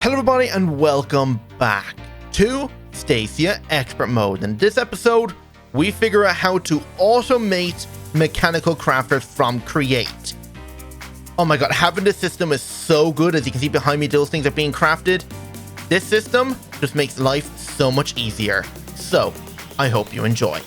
Hello everybody and welcome back to Stacia Expert Mode. In this episode, we figure out how to automate mechanical crafters from Create. Oh my god, having this system is so good. As you can see behind me, those things are being crafted. This system just makes life so much easier. So, I hope you enjoy.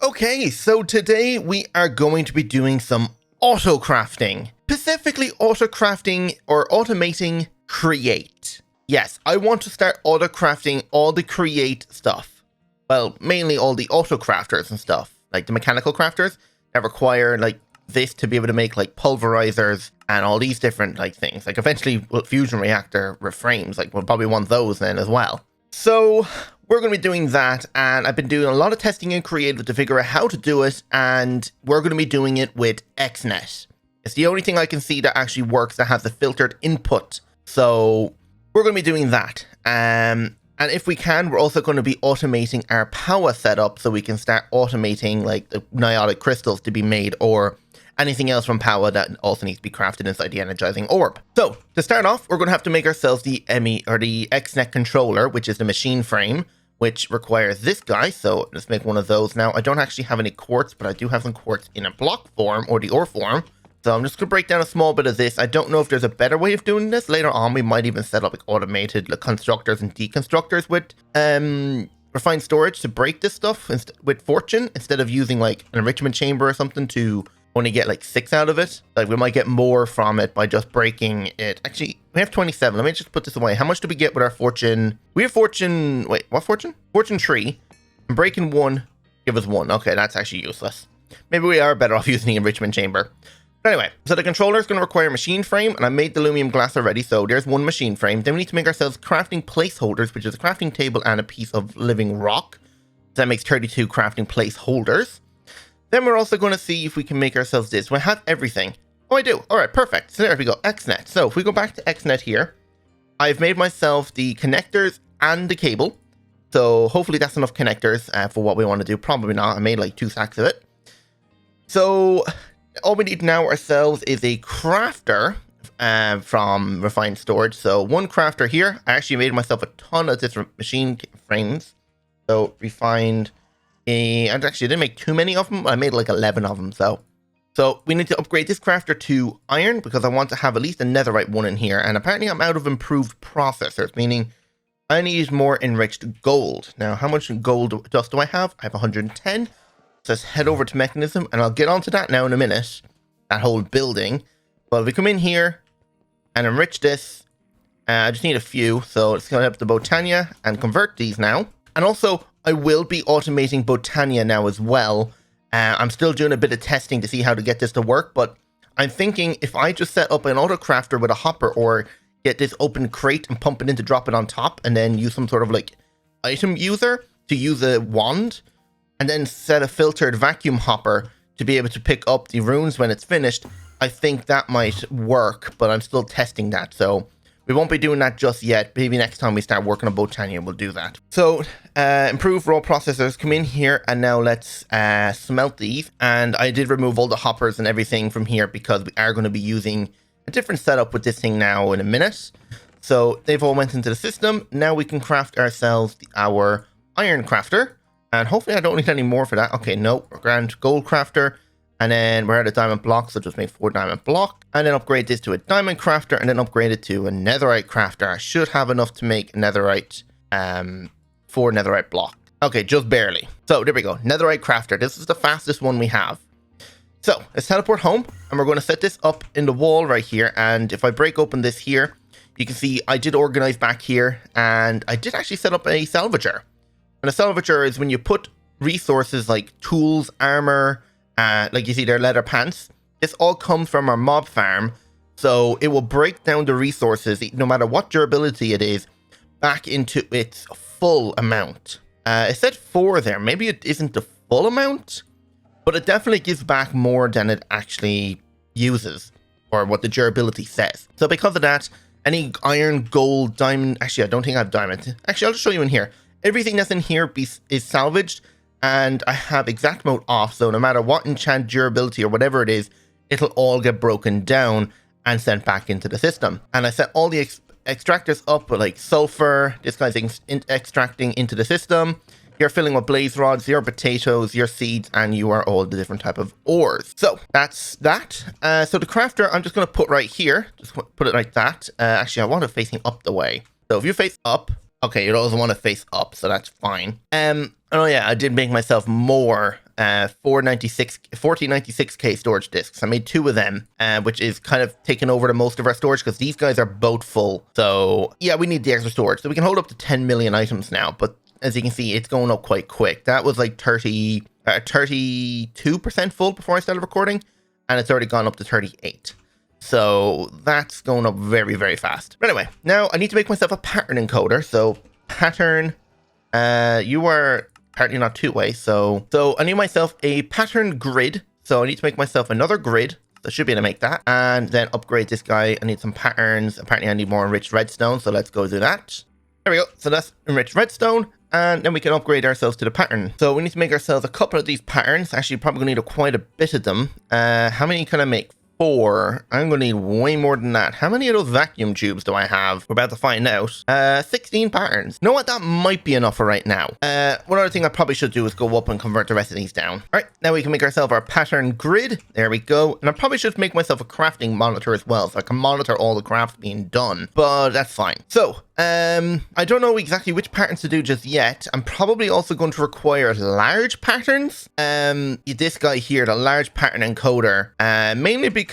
Okay, so today we are going to be doing some auto crafting, specifically auto crafting or automating Create. Yes, I want to start auto crafting all the Create stuff. Well, mainly all the auto crafters and stuff, like the mechanical crafters that require like this to be able to make like pulverizers and all these different like things. Like eventually fusion reactor frames, like we'll probably want those then as well. So we're going to be doing that, and I've been doing a lot of testing in Creative to figure out how to do it, and we're going to be doing it with XNet. It's the only thing I can see that actually works that has a filtered input. So we're going to be doing that. And if we can, we're also going to be automating our powah setup so we can start automating like the niotic crystals to be made or anything else from powah that also needs to be crafted inside the energizing orb. So to start off, we're going to have to make ourselves the XNet controller, which is the machine frame, which requires this guy. So let's make one of those. Now, I don't actually have any quartz, but I do have some quartz in a block form or the ore form. So I'm just going to break down a small bit of this. I don't know if there's a better way of doing this. Later on, we might even set up like automated like constructors and deconstructors with refined storage to break this stuff with fortune instead of using like an enrichment chamber or something to only get like 6 out of it. Like we might get more from it by just breaking it. Actually, we have 27. Let me just put this away. How much do we get with our fortune? We have fortune. Wait, what fortune? Fortune 3. And breaking 1 give us 1. Okay, that's actually useless. Maybe we are better off using the enrichment chamber. But anyway, so the controller is going to require a machine frame, and I made the aluminum glass already, so there's one machine frame. Then we need to make ourselves crafting placeholders, which is a crafting table and a piece of living rock. So that makes 32 crafting placeholders. Then we're also going to see if we can make ourselves this. Do I have everything? Oh, I do. All right, perfect. So there we go, XNet. So if we go back to XNet here, I've made myself the connectors and the cable. So hopefully that's enough connectors for what we want to do. Probably not. I made like 2 stacks of it. So all we need now ourselves is a crafter from refined storage. So one crafter here. I actually made myself a ton of different machine frames. So refined. And actually, I didn't make too many of them. I made like 11 of them. So we need to upgrade this crafter to iron because I want to have at least a netherite one in here. And apparently I'm out of improved processors, meaning I need more enriched gold. Now, how much gold dust do I have? I have 110. So let's head over to Mekanism, and I'll get onto that now in a minute. That whole building. But if we come in here and enrich this, I just need a few. So let's go up to Botania and convert these now. And also, I will be automating Botania now as well. I'm still doing a bit of testing to see how to get this to work, but I'm thinking if I just set up an auto crafter with a hopper or get this open crate and pump it in to drop it on top and then use some sort of like item user to use a wand and then set a filtered vacuum hopper to be able to pick up the runes when it's finished, I think that might work, but I'm still testing that. So we won't be doing that just yet. Maybe next time we start working on Botania, we'll do that. So, improve raw processors. Come in here, and now let's smelt these. And I did remove all the hoppers and everything from here because we are going to be using a different setup with this thing now in a minute. So, they've all went into the system. Now we can craft ourselves our iron crafter. And hopefully I don't need any more for that. Okay, no. Grand gold crafter. And then we're at a diamond block, so just make 4 diamond block. And then upgrade this to a diamond crafter, and then upgrade it to a netherite crafter. I should have enough to make netherite, 4 netherite block. Okay, just barely. So there we go, netherite crafter. This is the fastest one we have. So let's teleport home, and we're going to set this up in the wall right here. And if I break open this here, you can see I did organize back here, and I did actually set up a salvager. And a salvager is when you put resources like tools, armor, like you see their leather pants. This all comes from our mob farm, so it will break down the resources, no matter what durability it is, back into its full amount. It said 4 there. Maybe it isn't the full amount, but it definitely gives back more than it actually uses, or what the durability says. So because of that, any iron, gold, diamond... Actually, I don't think I have diamond. Actually, I'll just show you in here. Everything that's in here is salvaged, and I have exact mode off, so no matter what enchant durability or whatever it is, it'll all get broken down and sent back into the system. And I set all the extractors up with like sulfur. This guy's extracting into the system. You're filling with blaze rods, your potatoes, your seeds, and you are all the different type of ores. So that's that. So the crafter, I'm just going to put right here. Just put it like that. Actually, I want it facing up the way. So if you face up, okay, you also want to face up, so that's fine. Oh yeah, I did make myself more 4096K storage disks. I made 2 of them, which is kind of taking over the most of our storage because these guys are both full. So yeah, we need the extra storage. So we can hold up to 10 million items now, but as you can see, it's going up quite quick. That was like 32% full before I started recording, and it's already gone up to 38. So that's going up very, very fast. But anyway, now I need to make myself a pattern encoder. So pattern, you are apparently not two-way. So I need myself a pattern grid. So I need to make myself another grid. So I should be able to make that. And then upgrade this guy. I need some patterns. Apparently I need more enriched redstone. So let's go do that. There we go. So that's enriched redstone. And then we can upgrade ourselves to the pattern. So we need to make ourselves a couple of these patterns. Actually, probably going to need quite a bit of them. How many can I make? 4. I'm going to need way more than that. How many of those vacuum tubes do I have? We're about to find out. 16 patterns. You know what? That might be enough for right now. One other thing I probably should do is go up and convert the rest of these down. All right, now we can make ourselves our pattern grid. There we go. And I probably should make myself a crafting monitor as well, so I can monitor all the crafts being done. But that's fine. So, I don't know exactly which patterns to do just yet. I'm probably also going to require large patterns. This guy here, the large pattern encoder, mainly because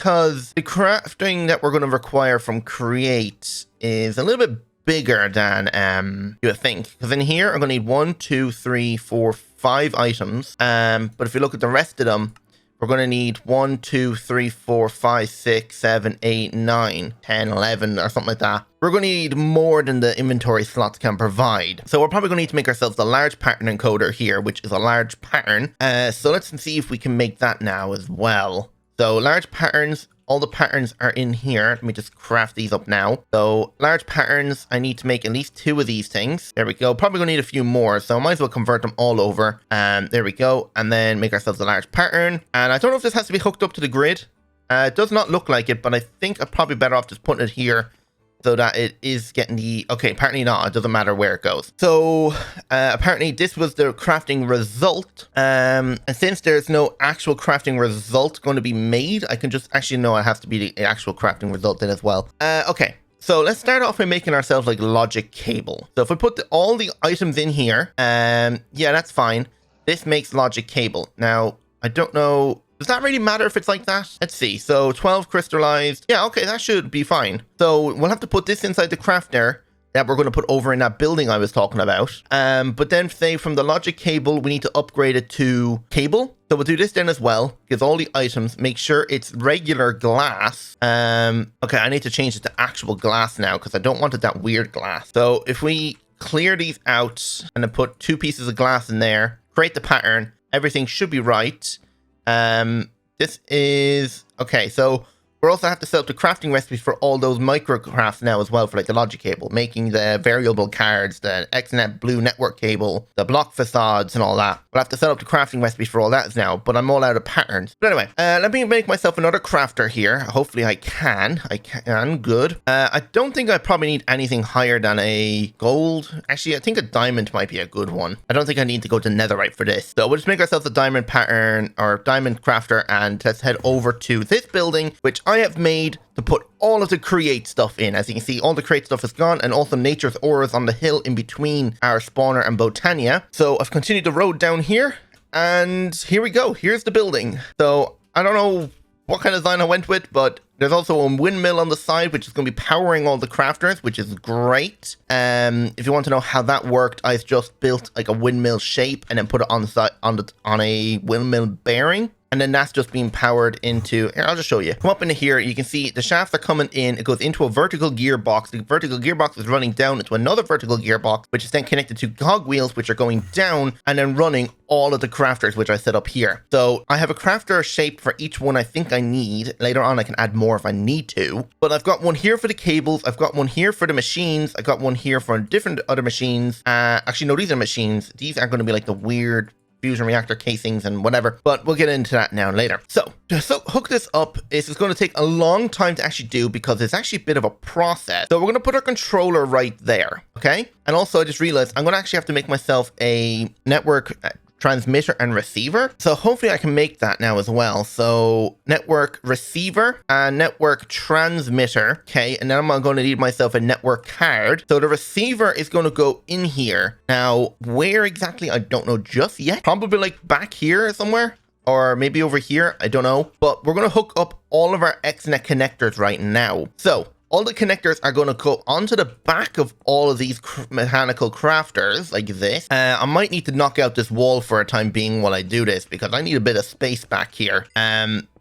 the crafting that we're going to require from Create is a little bit bigger than you would think. Because in here, I'm going to need 1, 2, 3, 4, 5 items. But if you look at the rest of them, we're going to need 1, 2, 3, 4, 5, 6, 7, 8, 9, 10, 11, or something like that. We're going to need more than the inventory slots can provide. So we're probably going to need to make ourselves the large pattern encoder here, which is a large pattern. So let's see if we can make that now as well. So large patterns, all the patterns are in here. Let me just craft these up now. So large patterns, I need to make at least 2 of these things. There we go. Probably gonna need a few more, so I might as well convert them all over. There we go. And then make ourselves a large pattern. And I don't know if this has to be hooked up to the grid. It does not look like it, but I think I'm probably better off just putting it here so that it is getting the... Okay, apparently not. It doesn't matter where it goes. So, apparently this was the crafting result. And since there's no actual crafting result going to be made, I can just... Actually, no, it has to be the actual crafting result then as well. Okay. So let's start off by making ourselves like logic cable. So if we put all the items in here, yeah, that's fine. This makes logic cable. Now, I don't know... Does that really matter if it's like that? Let's see. So 12 crystallized. Yeah, okay, that should be fine. So we'll have to put this inside the crafter that we're going to put over in that building I was talking about. But then say from the logic cable, we need to upgrade it to cable. So we'll do this then as well. Because all the items, make sure it's regular glass. Okay, I need to change it to actual glass now because I don't want it that weird glass. So if we clear these out and then put 2 pieces of glass in there, create the pattern, everything should be right. This is okay. So we're also have to set up the crafting recipes for all those micro crafts now as well for like the logic cable, making the variable cards, the XNet blue network cable, the block facades and all that. We'll have to set up the crafting recipes for all that now, but I'm all out of patterns. But anyway, let me make myself another crafter here. Hopefully I can. Good. I don't think I probably need anything higher than a gold. Actually, I think a diamond might be a good one. I don't think I need to go to netherite for this. So we'll just make ourselves a diamond pattern or diamond crafter and let's head over to this building, which I have made to put all of the create stuff in. As you can see, all the create stuff is gone and also nature's auras on the hill in between our spawner and Botania. So I've continued the road down here and here we go. Here's the building. So I don't know what kind of design I went with, but there's also a windmill on the side, which is going to be powering all the crafters, which is great. If you want to know how that worked, I've just built like a windmill shape and then put it on the side on a windmill bearing. And then that's just being powered into... Here, I'll just show you. Come up into here, you can see the shafts are coming in. It goes into a vertical gearbox. The vertical gearbox is running down into another vertical gearbox, which is then connected to cogwheels, which are going down and then running all of the crafters, which I set up here. So I have a crafter shape for each one I think I need. Later on, I can add more if I need to. But I've got one here for the cables. I've got one here for the machines. I've got one here for different other machines. Actually, no, these are machines. These are going to be like the weird fusion reactor casings and whatever, but we'll get into that now and later. So to hook this up is going to take a long time to actually do because it's actually a bit of a process. So we're going to put our controller right there, okay? And also I just realized I'm going to actually have to make myself a network transmitter and receiver. So hopefully I can make that now as well. So network receiver and network transmitter. Okay. And then I'm going to need myself a network card. So the receiver is going to go in here. Now, where exactly? I don't know just yet. Probably like back here somewhere. Or maybe over here. I don't know. But we're going to hook up all of our XNet connectors right now. So all the connectors are going to go onto the back of all of these mechanical crafters like this. I might need to knock out this wall for a time being while I do this because I need a bit of space back here.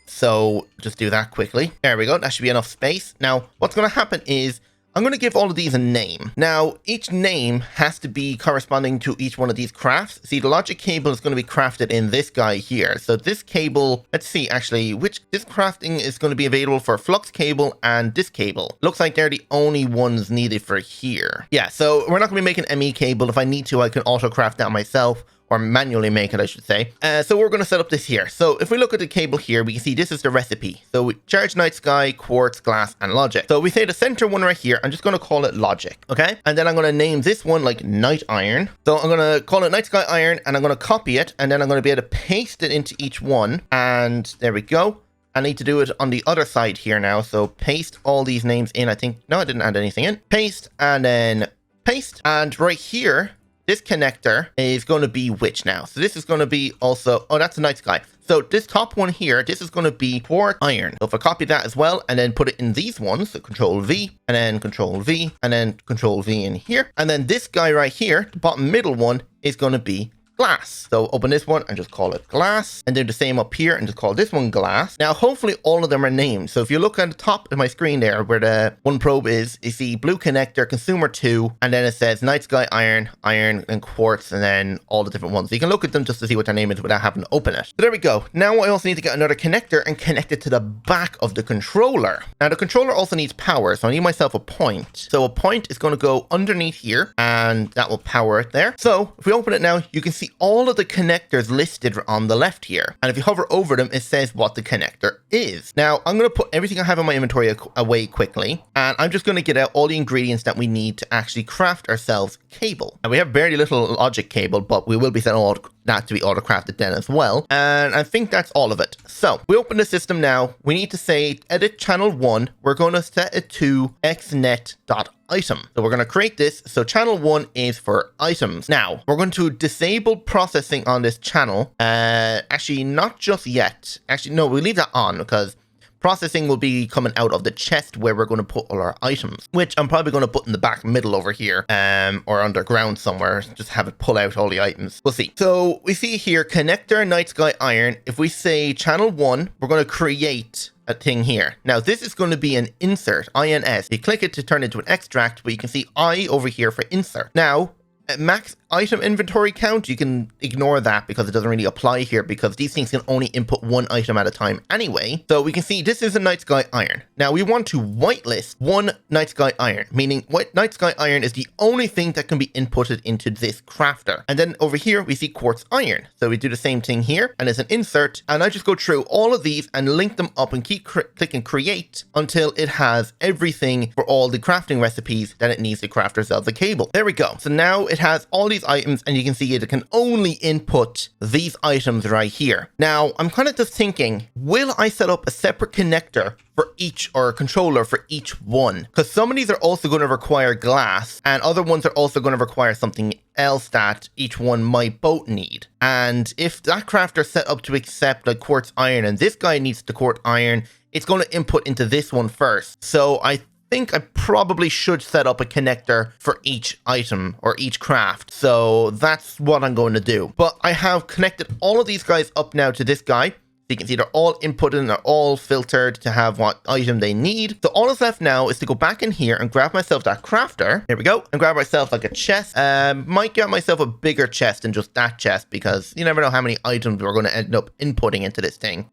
So just do that quickly. There we go. That should be enough space. Now, what's going to happen is I'm going to give all of these a name. Now, each name has to be corresponding to each one of these crafts. See, the logic cable is going to be crafted in this guy here. So this cable, let's see actually, this crafting is going to be available for flux cable and this cable. Looks like they're the only ones needed for here. Yeah, so we're not going to be making ME cable. If I need to, I can auto craft that myself. Or manually make it, I should say. So we're going to set up this here. So if we look at the cable here, we can see this is the recipe. So we charge night sky, quartz, glass, and logic. So we say the center one right here, I'm just going to call it logic, okay? And then I'm going to name this one like night iron. So I'm going to call it night sky iron, and I'm going to copy it, and then I'm going to be able to paste it into each one. And there we go. I need to do it on the other side here now. So paste all these names in. I think, no, I didn't add anything in. Paste, and then paste. And right here, this connector is going to be which now? So this is going to be also, oh, that's a night sky. So this top one here, this is going to be quartz iron. So if I copy that as well and then put it in these ones, so Control V and then Control V and then Control V in here. And then this guy right here, the bottom middle one is going to be glass. So open this one and just call it glass, and do the same up here and just call this one glass. Now hopefully all of them are named. So if you look at the top of my screen there where the one probe is, you see blue connector, consumer 2, and then it says night sky iron, iron and quartz, and then all the different ones. So you can look at them just to see what their name is without having to open it. So there we go. Now I also need to get another connector and connect it to the back of the controller. Now the controller also needs power, so I need myself a point. So a point is going to go underneath here and that will power it there. So if we open it now, you can see all of the connectors listed on the left here. And if you hover over them, it says what the connector is. Now, I'm going to put everything I have in my inventory away quickly. And I'm just going to get out all the ingredients that we need to actually craft ourselves cable. And we have very little logic cable, but we will be setting all that to be auto-crafted then as well. And I think that's all of it. So we open the system now. We need to say edit channel 1. We're going to set it to xnet.item. So we're going to create this. So channel 1 is for items. Now we're going to disable processing on this channel. Actually, not just yet. Actually, no, we'll leave that on because processing will be coming out of the chest where we're going to put all our items, which I'm probably going to put in the back middle over here, or underground somewhere. Just have it pull out all the items. We'll see. So we see here connector night sky iron. If we say channel 1, we're going to create a thing here. Now this is going to be an insert, INS. You click it to turn it into an extract, but you can see I over here for insert. Now, max item inventory count, you can ignore that because it doesn't really apply here because these things can only input one item at a time anyway. So we can see this is a night sky iron. Now we want to whitelist one night sky iron, meaning night sky iron is the only thing that can be inputted into this crafter. And then over here we see quartz iron. So we do the same thing here and it's an insert, and I just go through all of these and link them up and keep clicking create until it has everything for all the crafting recipes that it needs to craft ourselves a cable. There we go. So now it has all these items and you can see it can only input these items right here. Now I'm kind of just thinking, will I set up a separate connector for each, or a controller for each one? Because some of these are also going to require glass and other ones are also going to require something else that each one might both need. And if that crafter set up to accept like quartz iron and this guy needs the quartz iron, it's going to input into this one first. So I think I probably should set up a connector for each item or each craft. So that's what I'm going to do. But I have connected all of these guys up now to this guy. you can see they're all inputted and they're all filtered to have what item they need. So all that's left now is to go back in here and grab myself that crafter. Here we go. And grab myself like a chest. Might get myself a bigger chest than just that chest because you never know how many items we're going to end up inputting into this thing.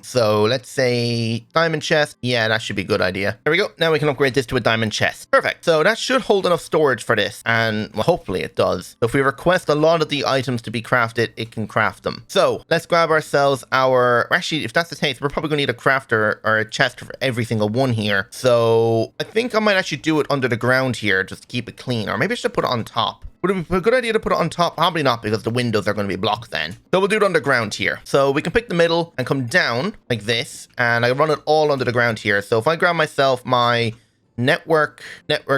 So let's say diamond chest. Yeah, that should be a good idea. There we go. Now we can upgrade this to a diamond chest. Perfect. So that should hold enough storage for this. And well, hopefully it does. So if we request a lot of the items to be crafted, it can craft them. So let's grab ourselves actually, if that's the case, we're probably going to need a crafter or a chest for every single one here. So I think I might actually do it under the ground here just to keep it clean. Or maybe I should put it on top. Would it be a good idea to put it on top? Probably not, because the windows are going to be blocked then. So we'll do it underground here. So we can pick the middle and come down like this. And I run it all under the ground here. So if I grab myself my network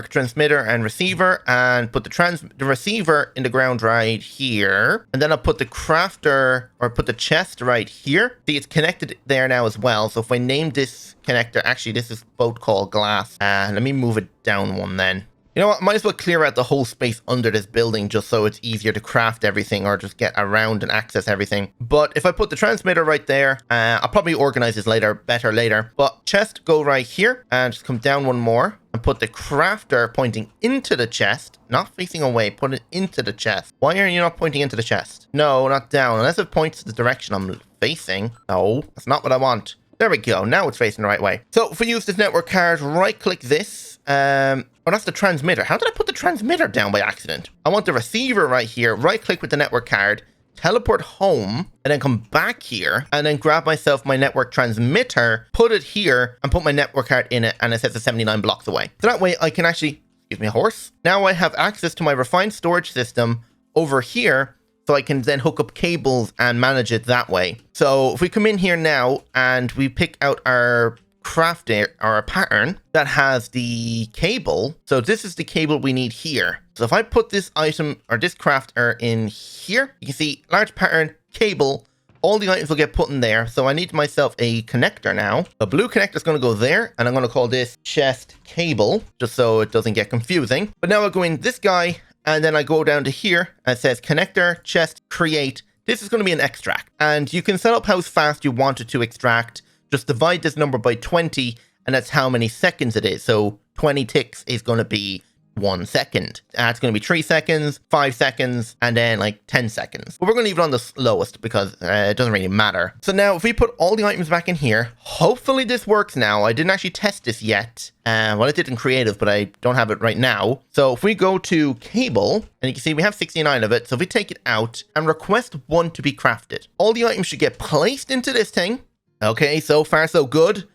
transmitter and receiver and put the receiver in the ground right here, and then I'll put the crafter or put the chest right here. See, it's connected there now as well. So if I name this connector, actually this is both called glass, and let me move it down one then. You know what, might as well clear out the whole space under this building just so it's easier to craft everything or just get around and access everything. But if I put the transmitter right there, I'll probably organize this better later. But chest, go right here and just come down one more and put the crafter pointing into the chest, not facing away, put it into the chest. Why are you not pointing into the chest? No, not down, unless it points to the direction I'm facing. No, that's not what I want. There we go, now it's facing the right way. So if we use this network card, right click this, oh, that's the transmitter. How did I put the transmitter down by accident? I want the receiver right here, right click with the network card, teleport home, and then come back here, and then grab myself my network transmitter, put it here, and put my network card in it, and it says it's 79 blocks away. So that way I can actually, excuse me, horse. Now I have access to my refined storage system over here, so I can then hook up cables and manage it that way. So if we come in here now, and we pick out our crafting or a pattern that has the cable. So this is the cable we need here. So if I put this item or this crafter in here, you can see large pattern, cable, all the items will get put in there. So I need myself a connector now. The blue connector is going to go there, and I'm going to call this chest cable just so it doesn't get confusing. But now I go in this guy, and then I go down to here and it says connector, chest, create. This is going to be an extract, and you can set up how fast you want it to extract. Just divide this number by 20, and that's how many seconds it is. So 20 ticks is going to be 1 second. That's going to be 3 seconds, 5 seconds, and then like 10 seconds. But we're going to leave it on the slowest because it doesn't really matter. So now if we put all the items back in here, hopefully this works now. I didn't actually test this yet. Well, I did in creative, but I don't have it right now. So if we go to cable, and you can see we have 69 of it. So if we take it out and request one to be crafted, all the items should get placed into this thing. Okay, so far so good.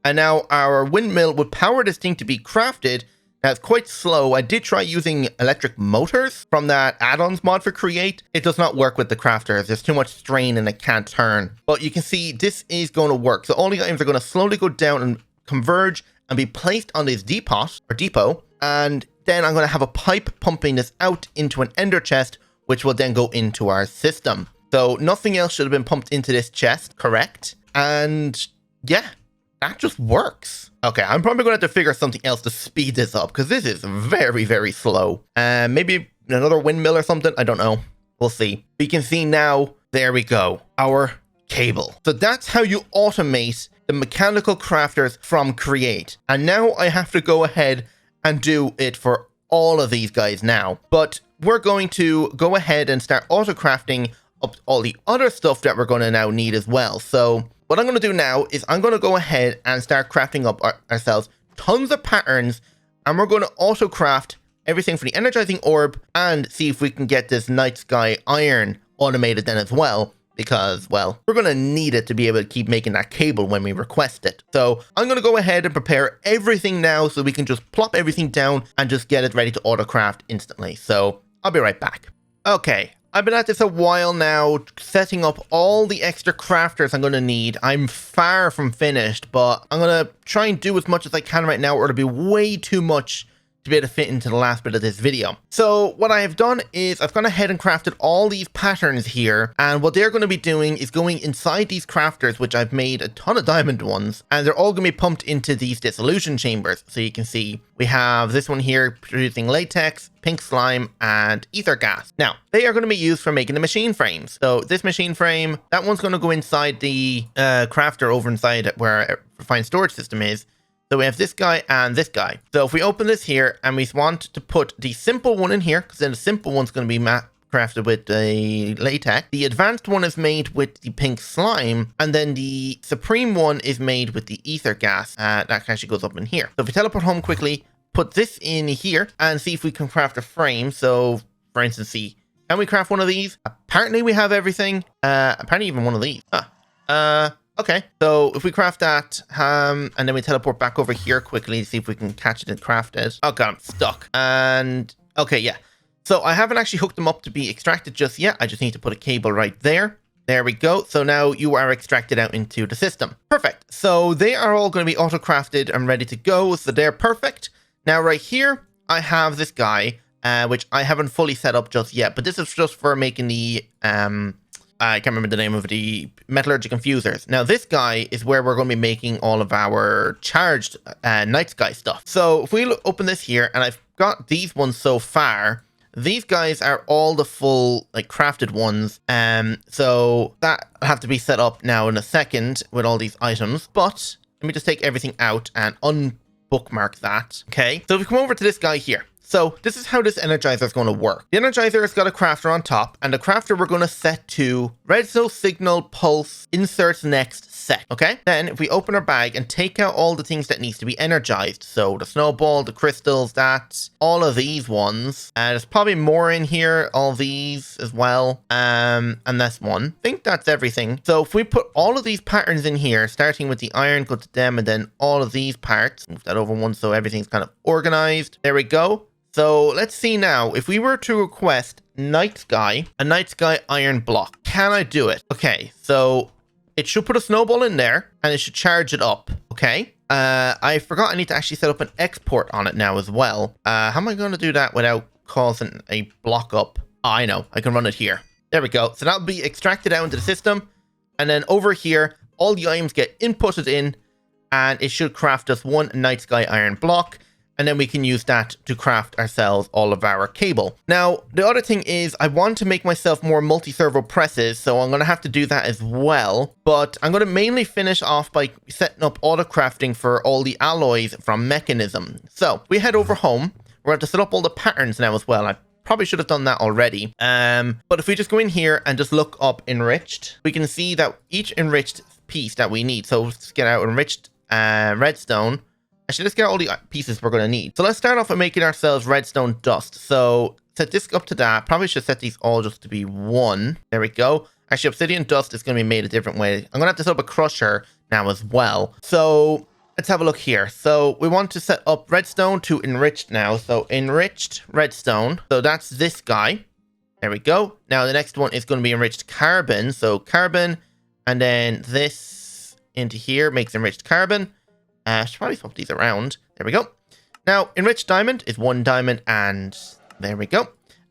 And now our windmill would power this thing to be crafted. Now it's quite slow. I did try using electric motors from that add-ons mod for Create. It does not work with the crafters. There's too much strain and it can't turn. But you can see this is going to work. So all the items are going to slowly go down and converge and be placed on this depot. And then I'm going to have a pipe pumping this out into an ender chest, which will then go into our system. So nothing else should have been pumped into this chest, correct? And yeah, that just works. Okay, I'm probably going to have to figure something else to speed this up because this is very, very slow. Maybe another windmill or something. I don't know. We'll see. We can see now, there we go, our cable. So that's how you automate the mechanical crafters from Create. And now I have to go ahead and do it for all of these guys now. But we're going to go ahead and start auto-crafting up all the other stuff that we're going to now need as well. So what I'm going to do now is I'm going to go ahead and start crafting up ourselves tons of patterns, and we're going to auto craft everything for the energizing orb and see if we can get this night sky iron automated then as well, because, well, we're going to need it to be able to keep making that cable when we request it. So I'm going to go ahead and prepare everything now so we can just plop everything down and just get it ready to auto craft instantly. So I'll be right back. Okay. I've been at this a while now, setting up all the extra crafters I'm going to need. I'm far from finished, but I'm going to try and do as much as I can right now, or it'll be way too much to be able to fit into the last bit of this video. So what I have done is I've gone ahead and crafted all these patterns here, and what they're going to be doing is going inside these crafters, which I've made a ton of diamond ones, and they're all going to be pumped into these dissolution chambers. So you can see we have this one here producing latex, pink slime, and ether gas. Now, they are going to be used for making the machine frames. So this machine frame, that one's going to go inside the crafter over inside where a refined storage system is. So we have this guy and this guy. So if we open this here and we want to put the simple one in here, because then the simple one's going to be crafted with the latex. The advanced one is made with the pink slime, and then the supreme one is made with the ether gas. That actually goes up in here. So if we teleport home quickly, put this in here and see if we can craft a frame. So for instance, see, can we craft one of these? Apparently we have everything. Apparently even one of these. Okay, so if we craft that, and then we teleport back over here quickly to see if we can catch it and craft it. Oh god, I'm stuck. And, okay, yeah. So I haven't actually hooked them up to be extracted just yet. I just need to put a cable right there. There we go. So now you are extracted out into the system. Perfect. So they are all going to be auto-crafted and ready to go. So they're perfect. Now right here, I have this guy, which I haven't fully set up just yet. But this is just for making the... I can't remember the name of the metallurgic infusers. Now, this guy is where we're going to be making all of our charged night sky stuff. So if we open this here, and I've got these ones so far, these guys are all the full, like, crafted ones. So that will have to be set up now in a second with all these items. But let me just take everything out and unbookmark that. Okay, so if we come over to this guy here. So this is how this Energizer is going to work. The Energizer has got a crafter on top, and the crafter we're going to set to redstone signal pulse inserts next set. Okay, then if we open our bag and take out all the things that needs to be energized, so the snowball, the crystals, that, all of these ones, and there's probably more in here, all these as well, and this one. I think that's everything. So if we put all of these patterns in here, starting with the iron, go to them, and then all of these parts, move that over one so everything's kind of organized. There we go. So let's see now, if we were to request a night sky iron block, can I do it? Okay, so it should put a snowball in there and it should charge it up. Okay, I forgot I need to actually set up an export on it now as well. How am I going to do that without causing a block up? Oh, I know, I can run it here. There we go. So that'll be extracted out into the system. And then over here, all the items get inputted in and it should craft us one night sky iron block. And then we can use that to craft ourselves all of our cable. Now, the other thing is I want to make myself more multi-servo presses, so I'm going to have to do that as well. But I'm going to mainly finish off by setting up auto crafting for all the alloys from Mekanism. So we head over home. We're going to set up all the patterns now as well. I probably should have done that already. But if we just go in here and just look up enriched, we can see that each enriched piece that we need. So let's get out enriched redstone. Actually, let's get all the pieces we're going to need. So let's start off by making ourselves redstone dust. So set this up to that. Probably should set these all just to be one. There we go. Actually, obsidian dust is going to be made a different way. I'm going to have to set up a crusher now as well. So let's have a look here. So we want to set up redstone to enriched now. So enriched redstone. So that's this guy. There we go. Now the next one is going to be enriched carbon. So carbon, and then this into here makes enriched carbon. I should probably swap these around. There we go. Now, enriched diamond is one diamond, and there we go.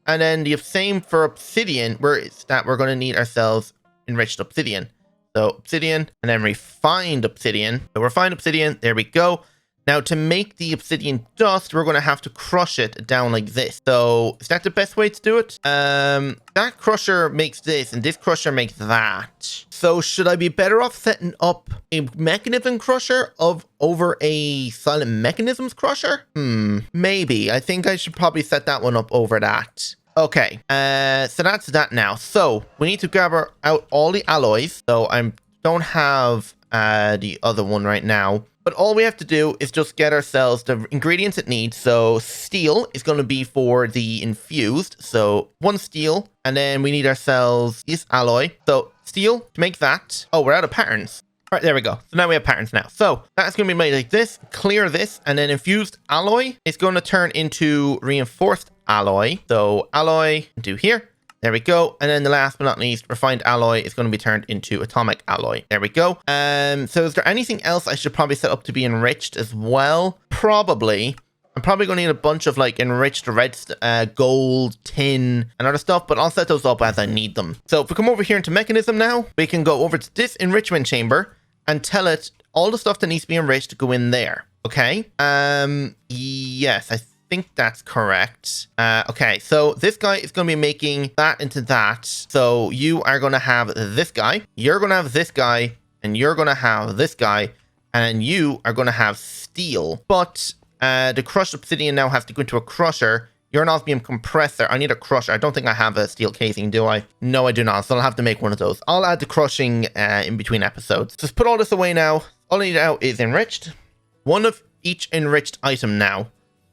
And then the same for obsidian, where it's that we're going to need ourselves enriched obsidian. So obsidian, and then refined obsidian. So refined obsidian, there we go. Now, to make the obsidian dust, we're going to have to crush it down like this. So is that the best way to do it? That crusher makes this, and this crusher makes that. So should I be better off setting up a Mekanism crusher over a silent mechanisms crusher? Maybe. I think I should probably set that one up over that. Okay, so that's that now. So we need to grab out all the alloys. So I don't have the other one right now. But all we have to do is just get ourselves the ingredients it needs. So steel is going to be for the infused. So one steel. And then we need ourselves this alloy. So steel to make that. Oh, we're out of patterns. All right, there we go. So now we have patterns now. So that's going to be made like this. Clear this. And then infused alloy is going to turn into reinforced alloy. So alloy into here. There we go. And then the last but not least, refined alloy is going to be turned into atomic alloy. There we go. So is there anything else I should probably set up to be enriched as well? Probably. I'm probably going to need a bunch of like enriched red, gold, tin, and other stuff, but I'll set those up as I need them. So if we come over here into Mekanism now, we can go over to this enrichment chamber and tell it all the stuff that needs to be enriched to go in there. Okay. Yes, I think that's correct. Okay, so this guy is going to be making that into that. So you are going to have this guy, you're going to have this guy, and you're going to have this guy, and you are going to have steel. But the crushed obsidian now has to go into a crusher. You're an osmium compressor. I need a crusher. I don't think I have a steel casing, do I? No, I do not. So I'll have to make one of those. I'll add the crushing in between episodes. Just put all this away now. All I need now is enriched. One of each enriched item now.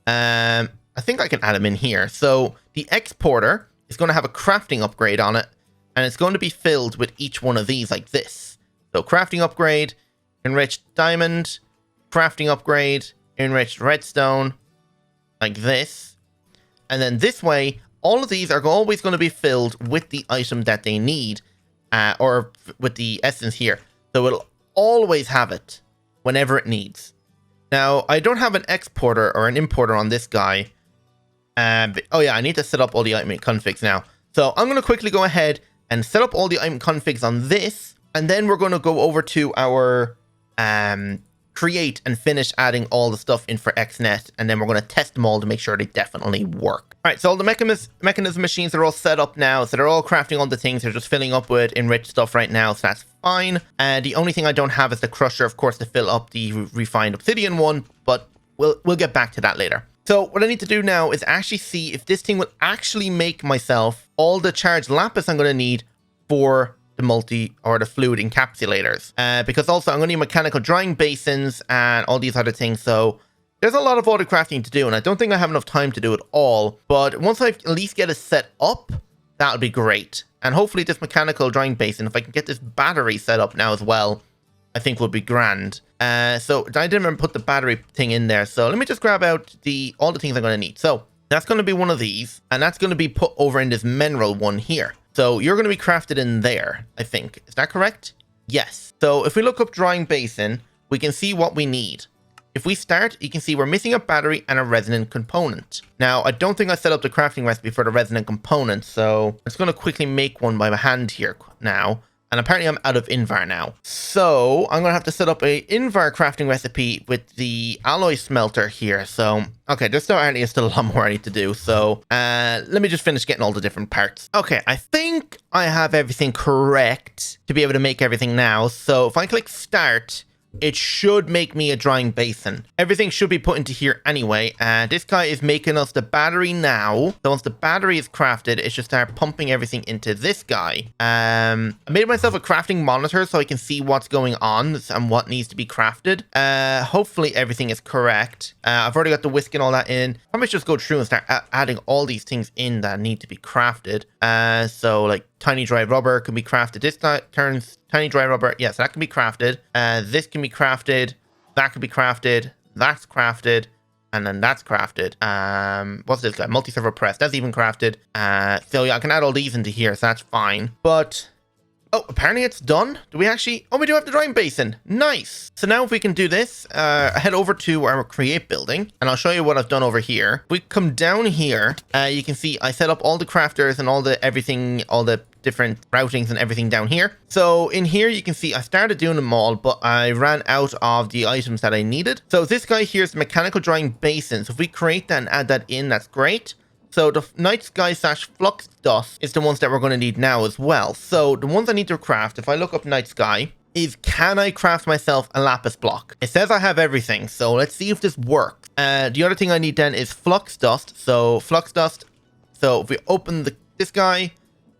I think I can add them in here. So the exporter is going to have a crafting upgrade on it. And it's going to be filled with each one of these like this. So crafting upgrade, enriched diamond, crafting upgrade, enriched redstone, like this. And then this way, all of these are always going to be filled with the item that they need, or with the essence here. So it'll always have it whenever it needs. Now, I don't have an exporter or an importer on this guy. Oh yeah, I need to set up all the item configs now. So I'm going to quickly go ahead and set up all the item configs on this. And then we're going to go over to our create and finish adding all the stuff in for XNet, and then we're going to test them all to make sure they definitely work. All right, so all the mechanism machines are all set up now, so they're all crafting all the things. They're just filling up with enriched stuff right now, so that's fine. And the only thing I don't have is the crusher, of course, to fill up the refined obsidian one, but we'll get back to that later. So what I need to do now is actually see if this thing will actually make myself all the charged lapis I'm going to need for the fluid encapsulators, because also I'm going to need mechanical drying basins and all these other things. So there's a lot of auto crafting to do, and I don't think I have enough time to do it all. But once I at least get it set up, that'll be great. And hopefully this mechanical drying basin, if I can get this battery set up now as well, I think will be grand. So I didn't put the battery thing in there. So let me just grab out all the things I'm going to need. So that's going to be one of these, and that's going to be put over in this mineral one here. So you're going to be crafted in there, I think. Is that correct? Yes. So if we look up drying basin, we can see what we need. If we start, you can see we're missing a battery and a resonant component. Now, I don't think I set up the crafting recipe for the resonant component, so I'm just going to quickly make one by hand here now. And apparently I'm out of Invar now. So I'm going to have to set up a Invar crafting recipe with the alloy smelter here. So, okay, there's still a lot more I need to do. So let me just finish getting all the different parts. Okay, I think I have everything correct to be able to make everything now. So if I click start, it should make me a drying basin. Everything should be put into here anyway. This guy is making us the battery now. So once the battery is crafted, it should start pumping everything into this guy. I made myself a crafting monitor so I can see what's going on and what needs to be crafted. Hopefully everything is correct. I've already got the whisk and all that in. I might just go through and start adding all these things in that need to be crafted. So like tiny dry rubber can be crafted. This turns tiny dry rubber. Yes, that can be crafted. This can be crafted. That can be crafted. That's crafted. And then that's crafted. What's this guy? Multi-server press. That's even crafted. So yeah, I can add all these into here. So that's fine. But oh, apparently it's done. Do we actually? Oh, we do have the drying basin. Nice. So now if we can do this, head over to our create building, and I'll show you what I've done over here. If we come down here, you can see I set up all the crafters and all the everything, all the different routings and everything down here. So in here, you can see I started doing them all, but I ran out of the items that I needed. So this guy here is the mechanical drying basin. So if we create that and add that in, that's great. So the night sky / flux dust is the ones that we're going to need now as well. So the ones I need to craft, if I look up night sky, is can I craft myself a lapis block? It says I have everything, so let's see if this works. The other thing I need then is flux dust. So flux dust. So if we open this guy,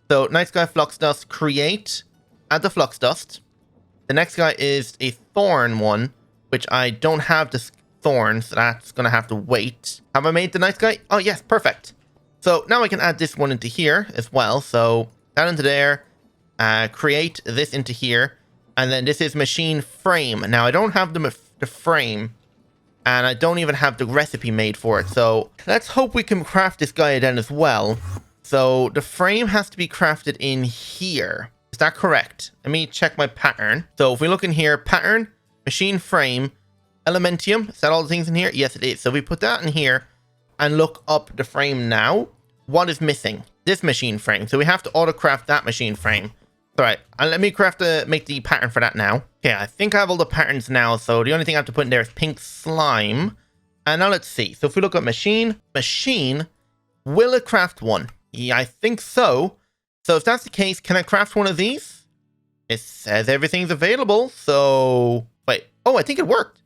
so night sky flux dust, create, add the flux dust. The next guy is a thorn one, which I don't have the thorn, so that's going to have to wait. Have I made the night sky? Oh yes, perfect. So now I can add this one into here as well. So down into there, create this into here. And then this is machine frame. Now I don't have the frame, and I don't even have the recipe made for it. So let's hope we can craft this guy then as well. So the frame has to be crafted in here. Is that correct? Let me check my pattern. So if we look in here, pattern, machine frame, Elementium. Is that all the things in here? Yes, it is. So we put that in here and look up the frame now. What is missing? This machine frame. So we have to auto-craft that machine frame. All right, and let me make the pattern for that now. Okay, I think I have all the patterns now. So the only thing I have to put in there is pink slime. And now let's see. So if we look at machine, will it craft one? Yeah, I think so. So if that's the case, can I craft one of these? It says everything's available. So wait. Oh, I think it worked.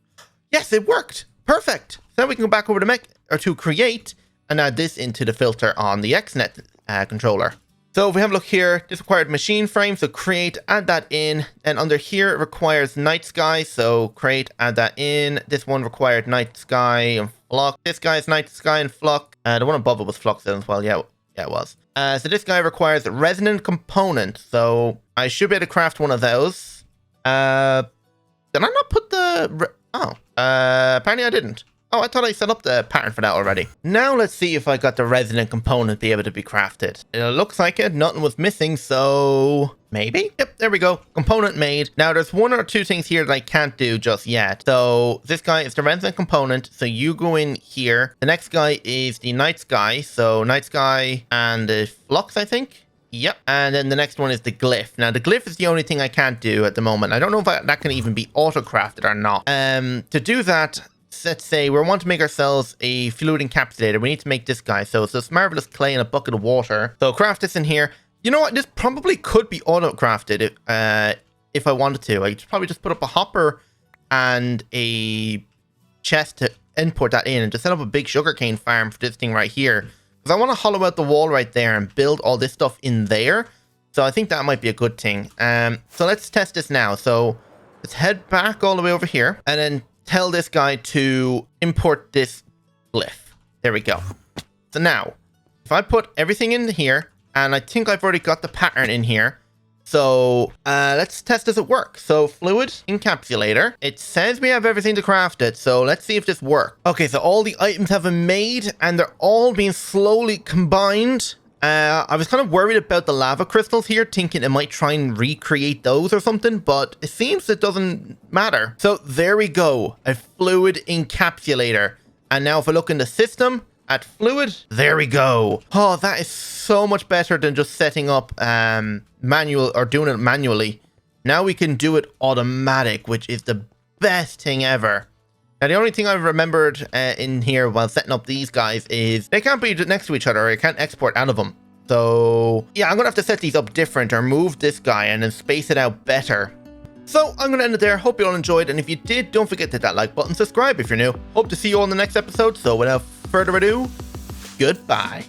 Yes, it worked. Perfect. So now we can go back over to create and add this into the filter on the XNet controller. So if we have a look here, this required machine frame. So create, add that in. And under here, it requires night sky. So create, add that in. This one required night sky and flux. This guy is night sky and flux. The one above it was flux as well. Yeah, it was. So this guy requires resonant component. So I should be able to craft one of those. Did I not put the... apparently I didn't. Oh, I thought I set up the pattern for that already. Now let's see if I got the resonant component be able to be crafted. It looks like it. Nothing was missing, so maybe? Yep, there we go. Component made. Now there's one or two things here that I can't do just yet. So this guy is the resonant component. So you go in here. The next guy is the night sky. So night sky and the flux, I think. Yep. And then the next one is the glyph. Now the glyph is the only thing I can't do at the moment. I don't know if that can even be auto-crafted or not. To do that, let's say we want to make ourselves a fluid encapsulator. We need to make this guy. So it's this marvelous clay in a bucket of water. So craft this in here. You know what? This probably could be auto-crafted if I wanted to. I could probably just put up a hopper and a chest to import that in and just set up a big sugarcane farm for this thing right here. Because I want to hollow out the wall right there and build all this stuff in there. So I think that might be a good thing. So let's test this now. So let's head back all the way over here and then tell this guy to import this glyph. There we go. So now, if I put everything in here, and I think I've already got the pattern in here. So let's test does it work. So fluid encapsulator. It says we have everything to craft it. So let's see if this works. Okay, so all the items have been made and they're all being slowly combined. I was kind of worried about the lava crystals here, thinking it might try and recreate those or something, but it seems it doesn't matter. So there we go, a fluid encapsulator. And now if I look in the system at fluid, there we go. Oh, that is so much better than just setting up manual or doing it manually. Now we can do it automatic, which is the best thing ever. Now, the only thing I've remembered in here while setting up these guys is they can't be next to each other, or I can't export out of them. So, yeah, I'm going to have to set these up different or move this guy and then space it out better. So, I'm going to end it there. Hope you all enjoyed. And if you did, don't forget to hit that like button, subscribe if you're new. Hope to see you all in the next episode. So, without further ado, goodbye.